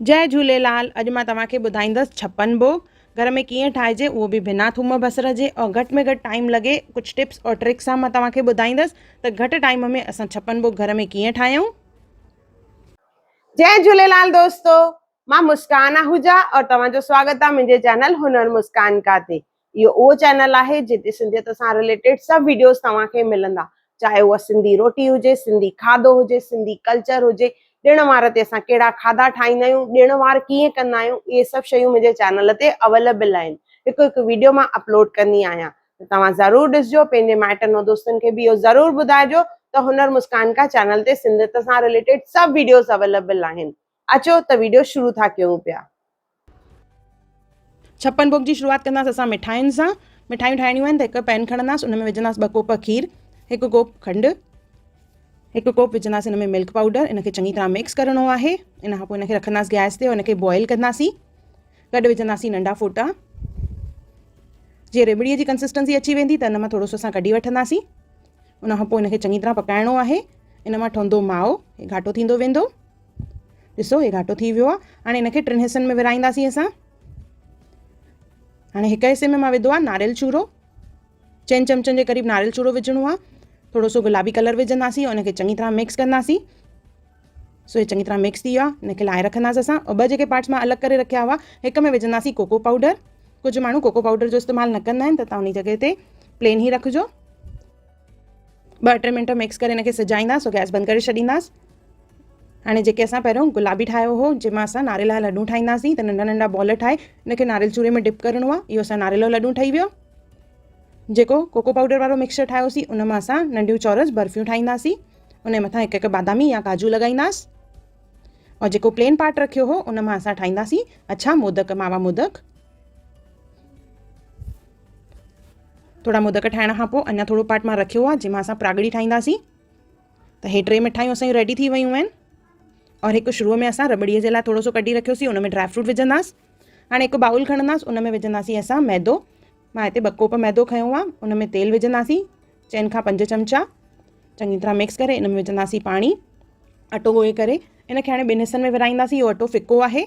जय झूलेलाल। अॼु मां तव्हांखे ॿुधाईंदसि छप्पन भोग घर में कीअं ठाहिजे, उहो बि बिना थूम बसर जे और घटि में घटि टाइम लॻे। कुझु टिप्स और ट्रिक्स सां मां तव्हांखे ॿुधाईंदसि त घटि टाइम में असां छप्पन भोग घर में कीअं ठाहियूं। जय झूलेलाल दोस्तों, मां मुस्कान आहूजा और तव्हांजो स्वागत आहे मुंहिंजे चैनल हुनर मुस्कान का ते। इहो उहो चैनल आहे जिते सिंधियत सां रिलेटेड सभु वीडियोस तव्हांखे मिलंदा, चाहे उहा सिंधी रोटी हुजे, सिंधी खाधो हुजे, सिंधी कल्चर हुजे, ॾिण वार ते असां कहिड़ा खाधा ठाहींदा आहियूं, ॾिण वार कीअं कंदा आहियूं, इहे सभु शयूं मुंहिंजे चैनल ते अवेलेबल आहिनि। हिकु हिकु वीडियो मां अपलोड कंदी आहियां, तव्हां ज़रूरु ॾिसजो। पंहिंजे माइटनि और दोस्तनि खे बि इहो ज़रूरु ॿुधाइजो त हुनर मुस्कान का चैनल ते सिंधियत सां रिलेटेड सभु वीडियोस अवेलेबल आहिनि। अचो त वीडियो शुरू था कयूं पिया। छप्पन भोग जी शुरूआत कंदासीं असां मिठाइयुनि सां। मिठाइयूं ठाहिणियूं आहिनि त हिकु पैन खणंदासीं, उन में विझंदासीं 2 कोप खीर, 1 कोप खंडु, 1 कोप विझंदासीं हिन में मिल्क पाउडर। इनखे चङी तरह मिक्स करिणो आहे। इन खां पोइ इनखे रखंदासीं गैस ते और इनखे बॉइल कंदासीं। गॾु विझंदासीं नंढा फोटा। जीअं रेबड़ीअ जी कंसिस्टेंसी अची वेंदी त इन मां थोरो सो असां कढी वठंदासीं। उन खां पोइ इनखे चङी तरह पकाइणो आहे। इन मां ठहंदो माओ, घाटो थींदो वेंदो। ॾिसो हे घाटो थी वियो आहे। हाणे इनखे 3 हिसनि में विराईंदासीं असां। हाणे हिकु हिसे में मां विधो आहे नारियल चूरो, 4 चमचनि जे क़रीब नारियल चूरो विझणो आहे। थोरो सो गुलाबी कलर विझंदासीं और इनखे चङी तरह मिक्स कंदासीं। सो ये चङी तरह मिक्स थी वियो आहे। इनखे लाहे रखंदासीं असां। और 2 जेके पार्ट्स मां अलॻि करे रखिया हुआ, हिक में विझंदासीं कोको पाउडर। कुझु माण्हू कोको पाउडर जो इस्तेमालु न कंदा आहिनि, त तव्हां उन जॻह ते प्लेन ई रखिजो। 2-3 मिंट मिक्स करे इनखे सिजाईंदासीं और गैस बंदि करे छॾींदासीं। हाणे जेके असां पहिरियों गुलाबी ठाहियो हो, जंहिंमां असां नारियल जा लड्डू ठाहींदासीं, त नंढा नंढा बॉल ठाहे इनखे नारियल चूरे में डिप करिणो आहे। इहो असां नारियल जो लड्डू ठही वियो। जेको कोको पाउडर वारो मिक्सचर ठाहियोसीं, उन मां असां नंढियूं चौरस बर्फियूं ठाहींदासीं। उन जे मथां हिकु हिकु बादामी या काजू लॻाईंदासीं। और जेको प्लेन पार्ट रखियो हो, उन मां असां ठाहींदासीं अच्छा मोदक, मावा मोदक। थोड़ा मोदक ठाहिण खां पोइ अञा थोरो पार्ट मां रखियो आहे, जंहिंमां असां प्रागड़ी ठाहींदासीं। त हे 3 मिठाइयूं असांजी रेडी थी वियूं आहिनि। और हिकु शुरूअ में असां रबड़ीअ जे लाइ थोरो सो कढी रखियोसीं, उन में ड्राई फ्रूट विझंदासीं। हाणे हिकु बाउल खणंदासीं, उन में विझंदासीं असां मैदो। मां हिते 2 कोप मैदो खयो आहे। उन में तेल विझंदासीं 4 खां 5 चमचा। चङी तरह मिक्स करे इन में विझंदासीं पाणी, अटो ॻोहे करे। इनखे हाणे 2 हिसनि में विराईंदासीं। इहो अटो फिको आहे,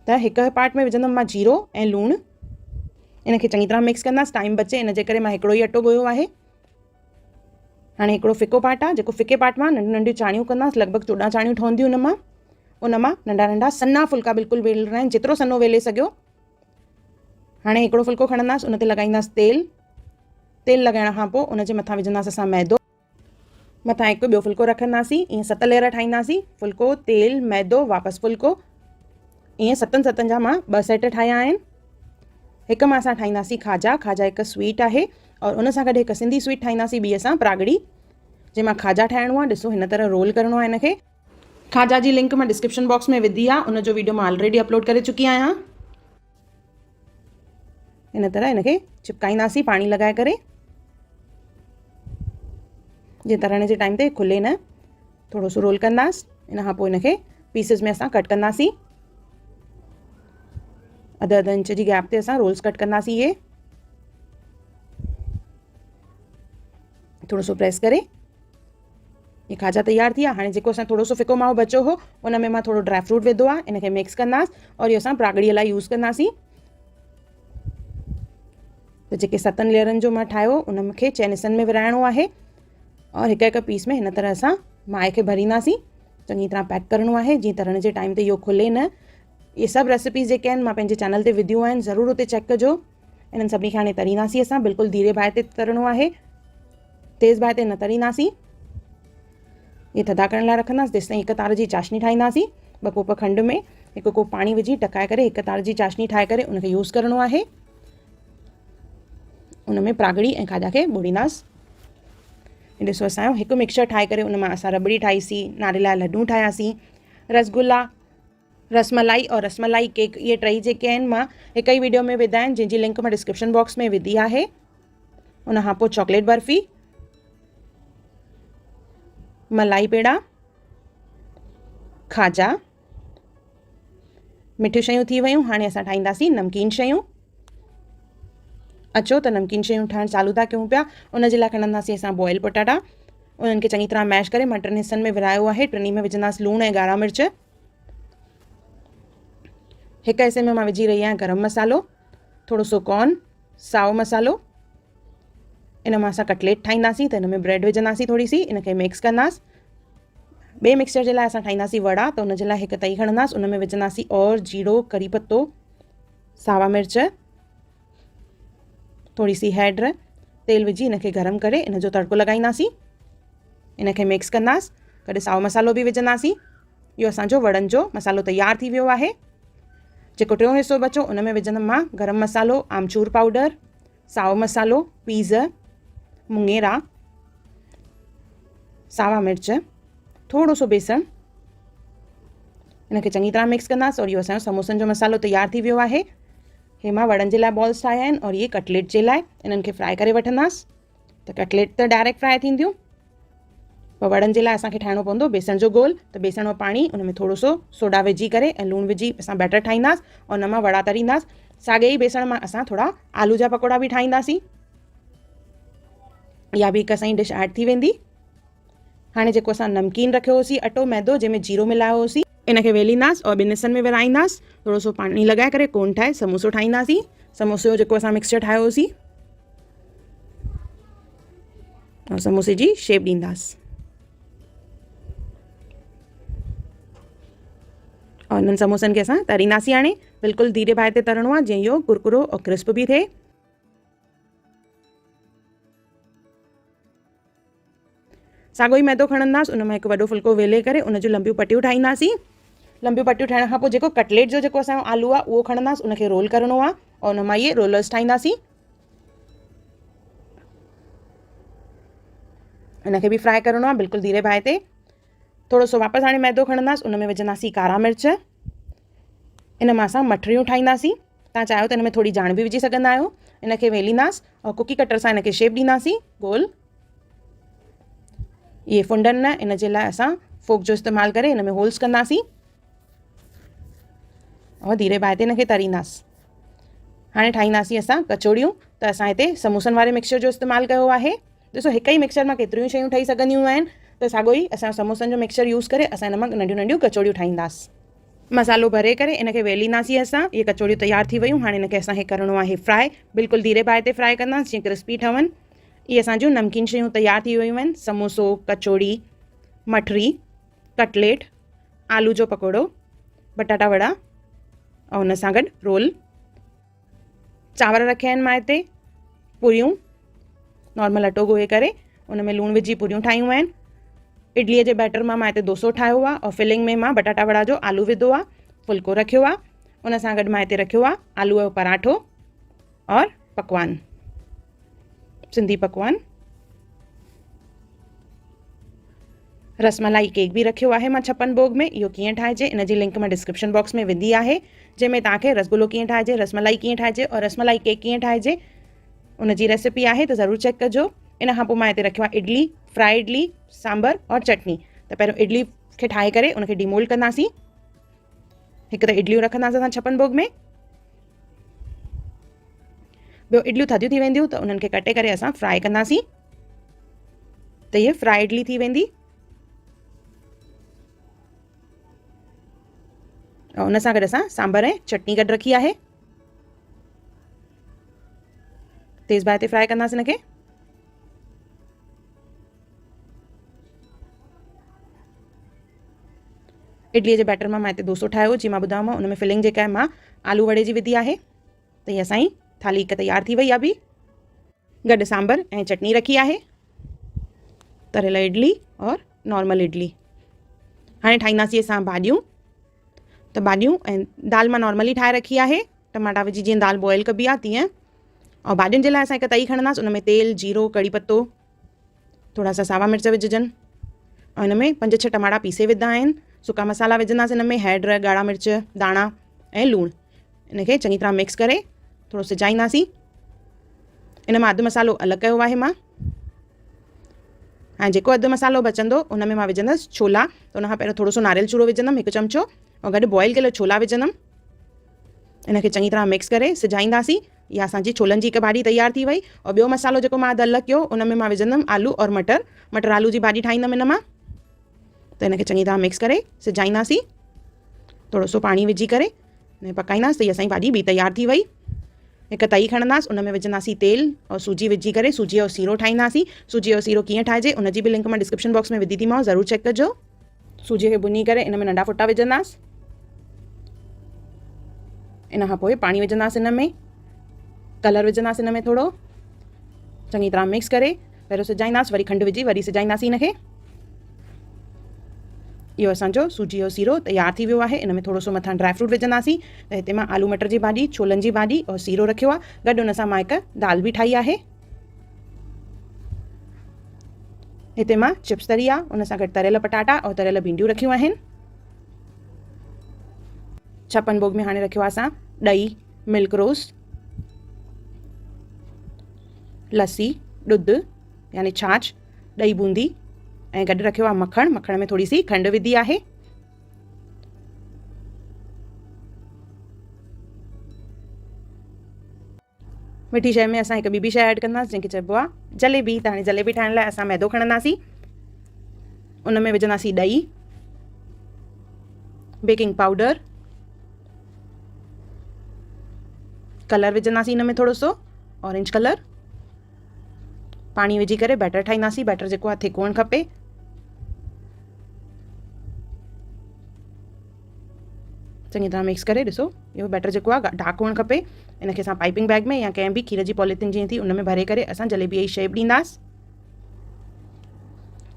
त हिकु पार्ट में विझंदमि मां जीरो ऐं लूणु। इनखे चङी तरह मिक्स कंदासीं। टाइम बचे इन जे करे मां हिकिड़ो ई अटो ॻोयो आहे। हाणे हिकिड़ो फिको पार्ट आहे, जेको फिके पार्ट मां नंढियूं नंढियूं चाणियूं कंदासीं। लॻभॻि 14 चाणियूं ठहंदियूं उन मां नंढा नंढा सन्ना फुल्का बिल्कुलु वेलणा आहिनि, जेतिरो सन्नो वेले सघियो। हाणे हिकिड़ो फुल्को खणंदासीं, उन ते लॻाईंदासीं तेल। तेल लॻाइण खां पोइ उन जे मथां विझंदासीं असां मैदो। मथां हिकु ॿियो फुल्को रखंदासीं। ईअं 7 लेयर ठाहींदासीं। फुल्को, तेल, मैदो, वापसि फुल्को। ईअं 7 जा मां 2 सेट ठाहिया आहिनि। हिकु मां असां ठाहींदासीं खाजा। खाजा हिकु स्वीट आहे और उन सां गॾु हिकु सिंधी स्वीट ठाहींदासीं, ॿी असां प्रागड़ी, जंहिंमां खाजा ठाहिणो आहे। ॾिसो हिन तरह रोल करिणो आहे इनखे। खाजा जी लिंक मां डिस्क्रिप्शन बॉक्स में विधी आहे, उन जो वीडियो मां ऑलरेडी अपलोड करे चुकी आहियां। इन तरह इनखे चिपकाईंदासीं पाणी लॻाए करे, जीअं तरण जे टाइम ते खुले न। थोरो सो रोल कंदासीं। इन खां पोइ इनखे पीसिस में असां कट कंदासीं। अधु इंच जी गैप ते असां रोल्स कट कंदासीं। इहे थोरो सो प्रेस करे ये खाजा तैयार थी आहे। हाणे जेको असां थोरो सो फिको माओ बचो हो, उन में मां थोरो ड्राई फ्रूट विधो आहे। इनखे मिक्स कंदासीं और इहो असां प्रागड़ीअ लाइ यूज़ कंदासीं। त जेके 7 लेयरनि जो मां ठाहियो, उन मूंखे 4 हिसनि में विराइणो आहे। और हिकु हिकु पीस में हिन तरह असां माए खे भरींदासीं। चङी तरह पैक करिणो आहे, जीअं तरण जे टाइम ते इहो खुले न। इहे सभु रेसिपीज़ जेके आहिनि मां पंहिंजे चैनल ते विधियूं आहिनि, ज़रूरु उते चेक कजो। इन्हनि सभिनी खे हाणे तरींदासीं असां। बिल्कुलु धीरे बाहि ते तरणो आहे, तेज़ बाहि ते न तरींदासीं। ये थधा करण लाइ रखंदासीं। तेसिताईं हिकु तार जी चाशनी ठाहींदासीं। 2 कोप खंडु में 1 कोप पाणी विझी टकाए करे हिकु तार जी चाशनी ठाहे करे उनखे यूज़ करिणो आहे। उन में प्रागड़ी ऐं खाजा खे ॿोड़ींदासीं। ॾिसो असांजो हिकु मिक्सचर ठाहे करे उन मां असां रबड़ी ठाहीसीं, नारियल जा लड्डू ठाहियासीं, रसगुल्ला, रसमलाई और रसमलाई केक। इहे 3 जेके आहिनि मां हिकु ई वीडियो में विधा आहिनि, जंहिंजी लिंक मां डिस्क्रिप्शन बॉक्स में विधी आहे। उन खां पोइ चॉकलेट बर्फ़ी, मलाई पेड़ा, खाजा, मिठियूं शयूं थी वियूं। हाणे असां ठाहींदासीं नमकीन शयूं। अचो त नमकीन शयूं ठाहिण चालू था कयूं पिया। उन जे लाइ खणंदासीं असां बॉइल पटाटा। उन्हनि खे चङी तरह मैश करे मां 3 हिसनि में विरायो आहे। 3 में विझंदासीं लूणु ऐं ॻाढ़ा मिर्च। हिकु हिसे में मां विझी रही आहियां गरम मसालो, थोरो सो कॉर्न, साओ मसालो। इन मां असां कटलेट ठाहींदासीं त हिन में ब्रेड विझंदासीं थोरी सी, इनखे मिक्स कंदासीं। ॿिए मिक्सचर जे लाइ असां ठाहींदासीं वड़ा, त हुन जे लाइ हिकु तई खणंदासीं, उन में विझंदासीं और जीरो, करी पत्तो, सावा मिर्च, थोरी सी हैड, तेल विझी इनखे गरम करे इन जो तड़को लॻाईंदासीं। इनखे मिक्स कंदासीं, कॾहिं साओ मसालो बि विझंदासीं। इहो असांजो वड़नि जो मसालो तयारु थी वियो आहे। जेको टियों हिसो बचो उन में विझंदमि मां गरम मसालो, आमचूर पाउडर, साओ मसालो, पीज़, मुङेरा, सावा मिर्च, थोरो सो बेसण। इनखे चङी तरह मिक्स कंदासीं और इहो असांजो समोसनि जो मसालो तयारु थी वियो आहे। हे मां वड़नि जे लाइ बॉल्स ठाहिया आहिनि और इहे कटलेट जे लाइ। इन्हनि खे फ्राए करे वठंदासीं। त कटलेट त डायरेक्ट फ्राए थींदियूं, पर वड़नि जे लाइ असांखे ठाहिणो पवंदो बेसण जो गोल। त बेसण और पाणी, उन में थोरो सो सोडा विझी करे ऐं लूणु विझी असां बैटर ठाहींदासीं और उन मां वड़ा तरींदासीं। साॻे ई बेसण मां असां थोरा आलू जा पकोड़ा बि ठाहींदासीं। इहा बि हिकु असांजी डिश ऐड थी वेंदी। हाणे जेको असां नमकीन रखियो होसीं, अटो मैदो जंहिंमें जीरो मिलायो होसीं, इनखे वेलींदासीं और ॿिनि हिसनि में विराईंदासीं। थोरो सो पाणी लॻाए करे कोन ठाहे समोसो ठाहींदासीं। समोसे जो जेको असां मिक्सचर ठाहियो होसीं और समोसे जी शेप ॾींदासीं और इन्हनि समोसनि खे असां तरींदासीं। हाणे बिल्कुलु धीरे बाहि ते तरणो आहे, जीअं इहो कुरकुरो और क्रिस्प बि थिए। साॻियो ई मैदो खणंदासीं, उन मां हिकु वॾो फुल्को वेले करे उन जूं लंबियूं पटियूं ठाहींदासीं। लंबियूं पटियूं ठाहिण खां पोइ जेको कटलेट जो जेको असांजो आलू आहे उहो खणंदासीं, उनखे रोल करिणो आहे और उन मां इहे रोलर्स ठाहींदासीं। इनखे बि फ्राए करिणो आहे बिल्कुलु धीरे बाहि ते। थोरो सो वापसि हाणे मैदो खणंदासीं, उन में विझंदासीं कारा मिर्च। इन मां असां मठरियूं ठाहींदासीं। तव्हां चाहियो त हिन में थोरी जाण बि विझी सघंदा आहियो। इनखे वेलींदासीं और कुकी कटर सां इनखे शेप ॾींदासीं गोल। इहे फुंडनि न, इन जे लाइ असां फोक जो इस्तेमालु करे हिन में होल्स कंदासीं और धीरे बाहि ते इनखे तरींदासीं। हाणे ठाहींदासीं असां कचौड़ियूं। त असां हिते समोसनि वारे मिक्सचर जो इस्तेमालु कयो आहे। ॾिसो, हिकु ई मिक्सचर मां केतिरियूं शयूं ठही सघंदियूं आहिनि। त साॻियो ई असां समोसनि जो मिक्सचर यूज़ करे असां हिन मां नंढियूं नंढियूं कचौड़ियूं ठाहींदासीं। मसालो भरे करे इनखे वेलींदासीं असां। इहे कचौड़ियूं तयारु थी वियूं। हाणे इनखे असांखे करिणो आहे फ्राए, बिल्कुलु धीरे बाहि ते फ्राए कंदासीं जीअं क्रिस्पी ठहनि। इहे असांजूं नमकीन शयूं तयारु थी वियूं आहिनि। समोसो, कचौड़ी, मठरी, कटलेट, आलू जो पकोड़ो, बटाटा वड़ा ऐं हुन सां गॾु रोल। चांवर रखिया आहिनि मां हिते, पूरियूं नॉर्मल अटो ॻोहे करे उन में लूणु विझी पूरियूं ठाहियूं आहिनि। इडलीअ जे बैटर मां हिते डोसो ठाहियो आहे और फिलिंग में मां बटाटा वड़ा जो आलू विधो आहे। फुल्को रखियो आहे, उन सां गॾु मां हिते रखियो आहे आलूअ जो पराठो और पकवान, सिंधी पकवान। रसमलाई केक बि रखियो आहे मां छप्पन भोग में। इहो कीअं ठाहिजे इन जी लिंक मां डिस्क्रिप्शन बॉक्स में विधी आहे, जंहिंमें तव्हांखे रसगुल्लो कीअं ठाहिजे, रसमलाई कीअं ठाहिजे और रसमलाई केक कीअं ठाहिजे उन जी रेसिपी आहे, त ज़रूरु चेक कजो। इन खां पोइ मां हिते रखियो आहे इडली, फ्राई इडली, सांभर और चटनी। त पहिरियों इडली खे ठाहे करे उनखे डिमोल्ड कंदासीं। हिकु त इडलियूं रखंदासीं असां छप्पन भोग में। ॿियो इडलियूं थधियूं थी वेंदियूं त उन्हनि खे कटे करे असां फ्राए कंदासीं। त इहे फ्राई इडली थी वेंदी। और उन सां गॾु असां सांभर ऐं चटनी गॾु रखी आहे। तेज़ बाहि ते फ्राए कंदासीं हिनखे। इडलीअ जे बैटर मां हिते डोसो ठाहियो, जीअं मां ॿुधायो मां उन में फिलिंग जेका आहे मां आलू वड़े जी विधी आहे। त हीअ असांजी थाली हिकु तयारु थी वई आहे। बि गॾु सांभर ऐं चटनी रखी आहे, तरियल इडली और नॉर्मल इडली। हाणे ठाहींदासीं असां भाॼियूं। त भाॼियूं ऐं दाल मां नॉर्मली ठाहे रखी आहे, टमाटा विझी जीअं दाल बॉइल कबी आहे तीअं। और भाॼियुनि जे लाइ असां हिकु तई खणंदासीं, उन में तेल, जीरो, कड़ी पत्तो, थोरा सा सावा मिर्च विझजनि और हिन में 5-6 टमाटा पीसे विधा आहिनि। सुका मसाला विझंदासीं हिन में, हैड, ॻाढ़ा मिर्च, दाणा ऐं लूणु। इनखे चङी तरह मिक्स करे थोरो सिजाईंदासीं। इन मां अधु मसालो अलॻि कयो आहे मां। हाणे जेको अधु मसालो बचंदो उन में मां विझंदसि छोला। त उन खां पहिरियों थोरो सो नारियल चूरो विझंदमि, 1 चमचो, और गॾु बॉइल कयल छोला विझंदमि। इनखे चङी तरह मिक्स करे सिजाईंदासीं। इहा असांजी छोलनि जी हिकु भाॼी तयारु थी वई। और ॿियो मसालो जेको मां अधु अलॻि कयो उन में मां विझंदमि आलू और मटर आलू जी भाॼी ठाहींदमि इन मां। त इनखे चङी तरह मिक्स करे सिजाईंदासीं, थोरो सो पाणी विझी करे ने पकाईंदासीं त हीअ असांजी भाॼी बि तयार थी वई। हिकु तई खणंदासीं, उन में विझंदासीं तेल और सूजी विझी करे सूजी जो सीरो ठाहींदासीं। सूजी जो सीरो कीअं ठाहिजे उनजी बि लिंक मां डिस्क्रिप्शन बॉक्स में विधी थी मां, ज़रूरु चेक कजो। सूजीअ खे भुञी करे इन में नंढा फुटा विझंदासीं। इन खां पोइ पाणी विझंदासीं इन में, कलर विझंदासीं इन में थोरो, चङी तरह मिक्स करे पहिरियों सिजाईंदासीं, वरी खंडु विझी वरी सिजाईंदासीं इनखे। इहो असांजो सूजी जो सीरो तयार थी वियो आहे। इन में थोरो सो मथां ड्राई फ्रूट विझंदासीं। त हिते मां आलू मटर जी भाॼी, छोलनि जी भाॼी और सीरो रखियो आहे। गॾु हुन सां मां हिकु दाल बि ठाही आहे। हिते मां चिप्स तरी आहे, उन सां गॾु तरियल पटाटा और तरियल भिंडियूं रखियूं आहिनि। छपन भोग में हाणे रखियो आहे असां ॾही, मिल्क रोज़, लस्सी, ॾुध यानी छाछ, ॾही बूंदी ऐं गॾु रखियो आहे मखण। मखण में थोरी सी खंडु विधी आहे। मिठी शइ में असां हिकु ॿी शइ ऐड कंदासीं जंहिंखे चइबो आहे जलेबी। त हाणे जलेबी ठाहिण लाइ असां मैदो खणंदासीं, उन में विझंदासीं ॾही, बेकिंग पाउडर, कलर विझंदासीं इन में थोरो सो ऑरेंज कलर, पाणी विझी करे बैटर ठाहींदासीं। बैटर जेको आहे थिक हुअणु खपे। चङी तरह मिक्स करे ॾिसो, इहो बैटर जेको आहे डार्क हुअणु खपे। इनखे असां पाइपिंग बैग में या कंहिं बि खीर जी पॉलीथिन जीअं थी उन में भरे करे असां जलेबीअ जी शेप ॾींदासीं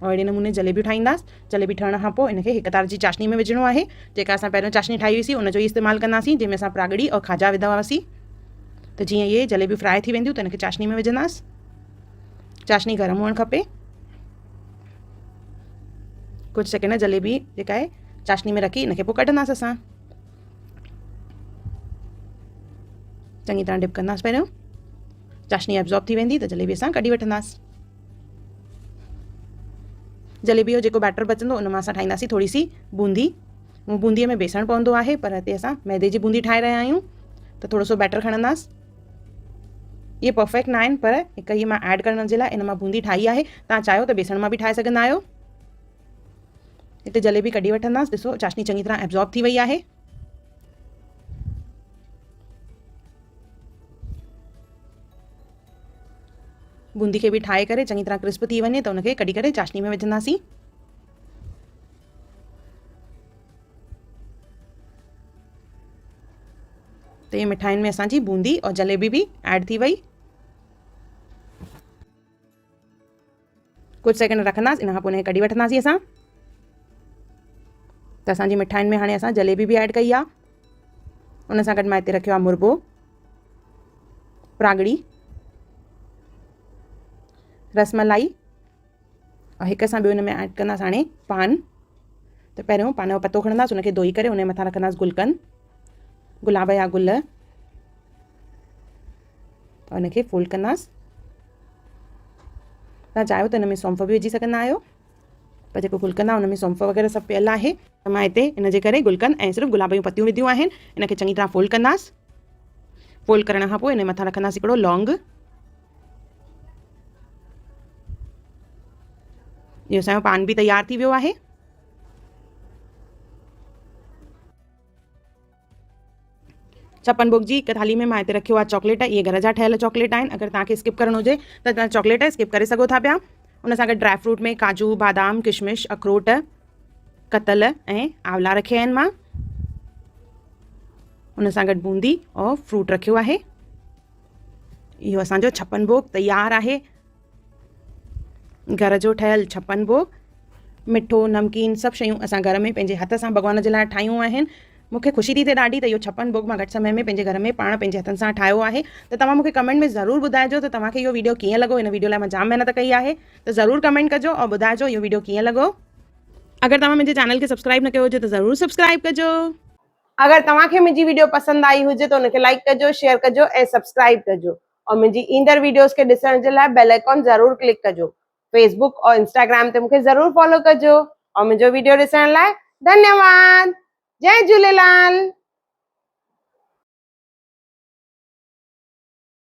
और अहिड़े नमूने जलेबियूं ठाहींदासीं। जलेबी ठहण खां पोइ इनखे हिकु तार जी चाशनी में विझणो आहे। जेका असां पहिरियों चाशनी ठाही हुईसीं उनजो ई इस्तेमालु कंदासीं, जंहिंमें असां प्रागड़ी और खाजा विधा हुआसीं। त जीअं इहे जलेबियूं फ्राई थी वेंदियूं त इनखे चाशनी में विझंदासीं। चाशनी गरम हुअणु खपे। कुझु सेकेंड जलेबी जेका आहे चाशनी में रखी इनखे पोइ कढंदासीं असां। चङी तरह डिप कंदासीं। पहिरियों चाशनी एब्जॉर्ब थी वेंदी त जलेबी असां कढी वठंदासीं। जलेबी जो जेको बैटर बचंदो उन मां असां ठाहींदासीं थोरी सी बूंदी। बूंदीअ में बेसण पवंदो आहे, पर हिते असां मैदे जी बूंदी ठाहे रहिया आहियूं। त थोरो सो बैटर खणंदासीं। इहे परफेक्ट न आहिनि, पर हिकु हीअ मां ऐड करण जे लाइ इन मां बूंदी ठाही आहे। तव्हां चाहियो त बेसण मां बि ठाहे सघंदा आहियो। हिते जलेबी कढी वठंदासीं। ॾिसो चाशनी चङी तरह एब्जॉर्ब थी वई आहे। बूंदी खे बि ठाहे करे चङी तरह क्रिस्प थी वञे त उनखे कढी करे चाशनी में विझंदासीं। त इहे मिठाइनि में असांजी बूंदी और जलेबी बि ऐड थी वई। कुझु सेकेंड रखंदासीं, इन खां पोइ उनखे कढी वठंदासीं असां। त असांजी मिठाइनि में हाणे असां जलेबी बि ऐड कई आहे। उन सां गॾु मां हिते रखियो आहे मुरबो, प्रागड़ी, रसमलाई और हिक सां ॿियो हिन में ऐड कंदासीं हाणे पान। त पहिरियों पान जो पतो खणंदासीं, उनखे धोई करे उनजे मथां रखंदासीं गुलकंद, गुलाब जा गुल और उनखे फोल्ड कंदासीं। तव्हां चाहियो त हिन में सौंफ बि विझी सघंदा आहियो, पर जेको गुलकंद आहे हुन में सौंफ वग़ैरह सभु पियल आहे। त मां हिते इन जे करे गुलकंद ऐं सिर्फ़ु गुलाब जूं पतियूं विधियूं आहिनि। इनखे चङी तरह फोल्ड कंदासीं। फोल्ड करण खां पोइ इन मथां रखंदासीं हिकिड़ो लौंग। इहो असांजो पान बि तयार थी वियो आहे। छप्पन भोग जी हिकु थाली में मां हिते रखियो आहे चॉकलेट। इहे घर जा ठहियल चॉकलेट आहिनि। अगरि तव्हांखे स्किप करणो हुजे त तव्हां चॉकलेट स्किप करे सघो था पिया। उन सां गॾु ड्राई फ्रूट में काजू, बादाम, किशमिश, अखरोट, कतल ऐं आंवला रखिया आहिनि मां। उन सां गॾु बूंदी और फ्रूट रखियो आहे। इहो असांजो छप्पन भोग तयारु आहे। घर जो ठहियल छप्पन भोग, मिठो नमकीन सभु शयूं असां घर में पंहिंजे हथ सां भॻवान जे लाइ ठाहियूं आहिनि। मूंखे ख़ुशी थी थिए ॾाढी त इहो छप्पन भोग मां घटि समय में पंहिंजे घर में पाण पंहिंजे हथनि सां ठाहियो आहे। त तव्हां मूंखे कमेंट में ज़रूरु ॿुधाइजो त तव्हांखे इहो वीडियो कीअं लॻो। हिन वीडियो लाइ मां जाम महिनत कई आहे, त ज़रूरु कमेंट कजो और ॿुधाइजो इहो वीडियो कीअं लॻो। अगरि तव्हां मुंहिंजे चैनल खे सब्सक्राइब न कयो हुजे त ज़रूरु सब्सक्राइब कजो। अगरि तव्हांखे मुंहिंजी वीडियो पसंदि आई हुजे त उनखे लाइक कजो, शेयर कजो ऐं सब्सक्राइब कजो। और मुंहिंजी ईंदड़ वीडियोस खे ॾिसण जे लाइ बेल आइकॉन ज़रूरु क्लिक कजो। फेसबुक और इंस्टाग्राम ते मूंखे ज़रूरु फॉलो कजो। और मुंहिंजो वीडियो ॾिसण लाइ धन्यवाद। जय झूलेलाल।